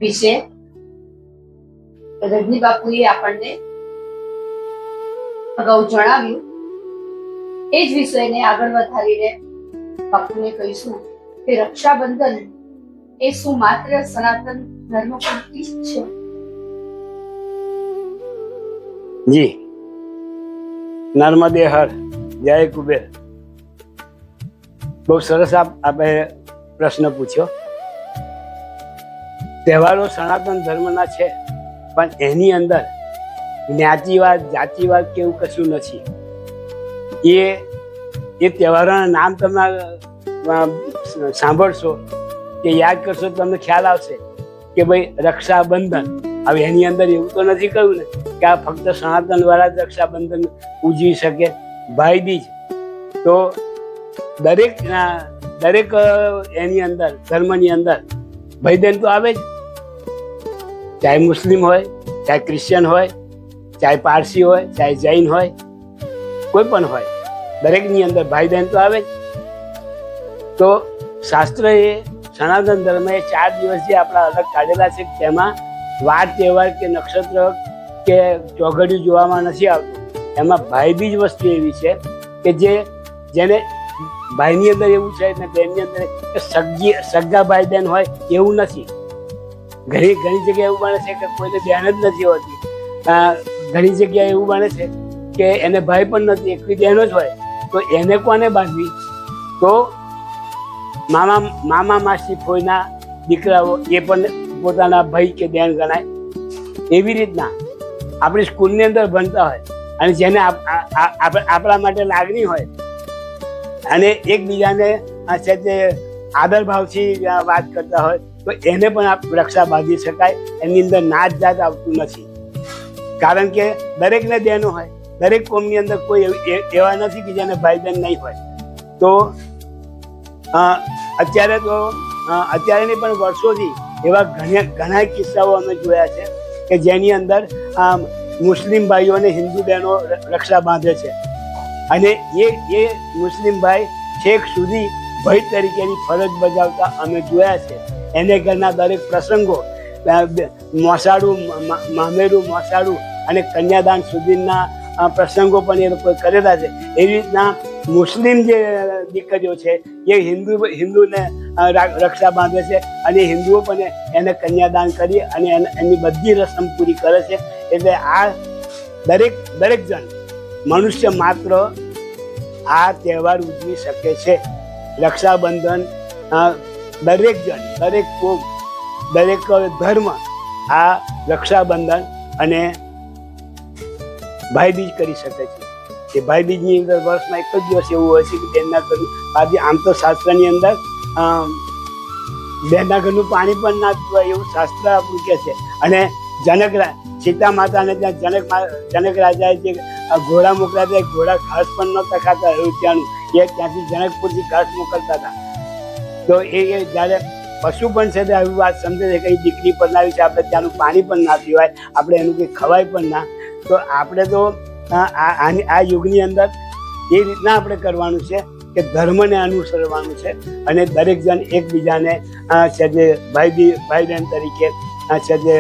વિશે રજની બાપુએ આપણને અગાઉ જણાવ્યું. એ જ વિષયને આગળ વધારીને બાપુને કહીશું કે રક્ષાબંધન એ શું માત્ર સનાતન ધર્મ પૂરતી જ છે? જી, નર્મદે હર, જય કુબેર. બહુ સરસ આપે પ્રશ્ન પૂછ્યો. તહેવારો સનાતન ધર્મના છે, પણ એની અંદર જ્ઞાતિવાદ, જાતિવાદ કે એવું કશું નથી. એ તહેવારોના નામ તમે સાંભળશો કે યાદ કરશો તો તમને ખ્યાલ આવશે કે ભાઈ રક્ષાબંધન. હવે એની અંદર એવું તો નથી કહ્યું ને કે આ ફક્ત સનાતન વાળા જ રક્ષાબંધન ઉજવી શકે. ભાઈબીજ તો દરેક એની અંદર ધર્મની અંદર ભાઈબેન તો આવે જ. ચાહે મુસ્લિમ હોય, ચાહે ક્રિશ્ચિયન હોય, ચાહે પારસી હોય, ચાહે જૈન હોય, કોઈ પણ હોય, દરેકની અંદર ભાઈ બહેન તો આવે જ. તો શાસ્ત્ર એ સનાતન ધર્મ એ 4 દિવસ જે આપણા અલગ કાઢેલા છે તેમાં વાર તહેવાર કે નક્ષત્ર કે ચોઘડિયું જોવામાં નથી આવતું. એમાં ભાઈબીજ વસ્તુ એવી છે કે જેને ભાઈની અંદર એવું છે ને બહેનની અંદર સગા ભાઈ બહેન હોય એવું નથી. ઘણી જગ્યાએ એવું બને છે કે કોઈને બહેન જ નથી હોતી. ઘણી જગ્યાએ એવું બને છે કે એને ભાઈ પણ નથી, એકલી બહેનો જ હોય. તો એને કોને બાંધવી? તો મામા માસી ફોઈના દીકરાઓ એ પણ પોતાના ભાઈ કે બહેન ગણાય. એવી રીતના આપણી સ્કૂલની અંદર ભણતા હોય અને જેને આપણા માટે લાગણી હોય અને એકબીજાને છે તે આદર ભાવથી વાત કરતા હોય તો એને પણ રક્ષા બાંધી શકાય. એની અંદર નાત જાત આવતું નથી, કારણ કે દરેકને બહેનો હોય. દરેક કોમની અંદર કોઈ એવા નથી કે જેને ભાઈ બહેન નહીં હોય. તો અત્યારેની પણ વર્ષોથી એવા ઘણા કિસ્સાઓ અમે જોયા છે કે જેની અંદર મુસ્લિમ ભાઈઓ અને હિન્દુ બહેનો રક્ષા બાંધે છે અને એ મુસ્લિમ ભાઈ છેક સુધી ભાઈ તરીકેની ફરજ બજાવતા અમે જોયા છે. એને ઘરના દરેક પ્રસંગો, મોસાળું, મામેરું, મોસાળું અને કન્યાદાન સુધીના પ્રસંગો પણ એ લોકોએ કરેલા છે. એવી રીતના મુસ્લિમ જે દીકરીઓ છે એ હિન્દુને રક્ષા બાંધે છે અને હિન્દુઓ પણ એને કન્યાદાન કરી અને એની બધી રસમ પૂરી કરે છે. એટલે આ દરેક જણ મનુષ્ય માત્ર આ તહેવાર ઉજવી શકે છે. રક્ષાબંધન દરેક જણ, દરેક કોમ, દરેક ધર્મ આ રક્ષાબંધન અને ભાઈબીજ કરી શકે છે. એ ભાઈબીજની અંદર વર્ષમાં એક જ દિવસ એવું હોય છે કે બેનના ઘરનું, આજે આમ તો શાસ્ત્રની અંદર બેનના ઘરનું પાણી પણ ના પીવાય એવું શાસ્ત્ર આપણું કહે છે. અને સીતા માતાને ત્યાં જનક રાજાએ જે ઘોડા મોકલ્યા હતા, ઘોડા ઘાસ પણ નહોતા ખાતા અયોધ્યાનું, એ ત્યાંથી જનકપુરથી ઘાસ મોકલતા હતા. તો એ જ્યારે પશુ પણ છે તે આવી વાત સમજે છે કે એ દીકરી પરણાવી છે, આપણે ત્યાંનું પાણી પણ ના પીવાય, આપણે એનું કંઈ ખવાય પણ ના. તો આપણે તો આ યુગની અંદર એ રીતના આપણે કરવાનું છે કે ધર્મને અનુસરવાનું છે અને દરેક જણ એકબીજાને છે જે ભાઈ બહેન તરીકે છે જે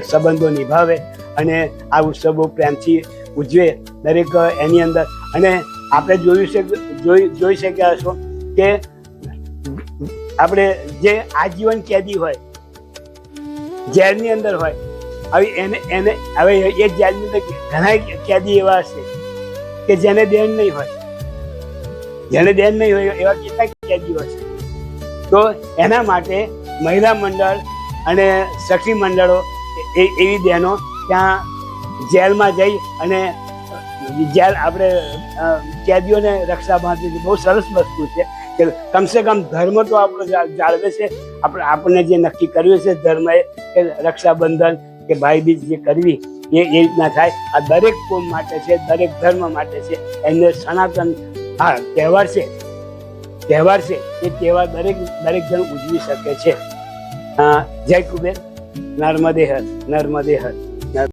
સંબંધો નિભાવે અને આ ઉત્સવો પ્રેમથી ઉજવે દરેક એની અંદર. અને આપણે જોઈ શક્યા છો કે આપણે જે આજીવન કેદી હોય, જેલની અંદર હોય, હવે એ જેલની અંદર ઘણા કેદી એવા હશે કે જેને બેન નહીં હોય. એવા કેટલાક કેદીઓ હશે. તો એના માટે મહિલા મંડળ અને સખી મંડળો એવી બહેનો ત્યાં જેલમાં જઈ અને આપણે કેદીઓને રક્ષા બાંધે છે. બહુ સરસ વસ્તુ છે કે કમસે કમ ધર્મ તો આપણો જાળવે છે. આપણને જે નક્કી કર્યું છે ધર્મએ કે રક્ષાબંધન કે ભાઈબીજ જે કરવી એ રીતના થાય. આ દરેક કોમ માટે છે, દરેક ધર્મ માટે છે. એને સનાતન તહેવાર છે. એ તહેવાર દરેક જણ ઉજવી શકે છે. જય કુબેર. નર્મદે હર, નર્મદે હર.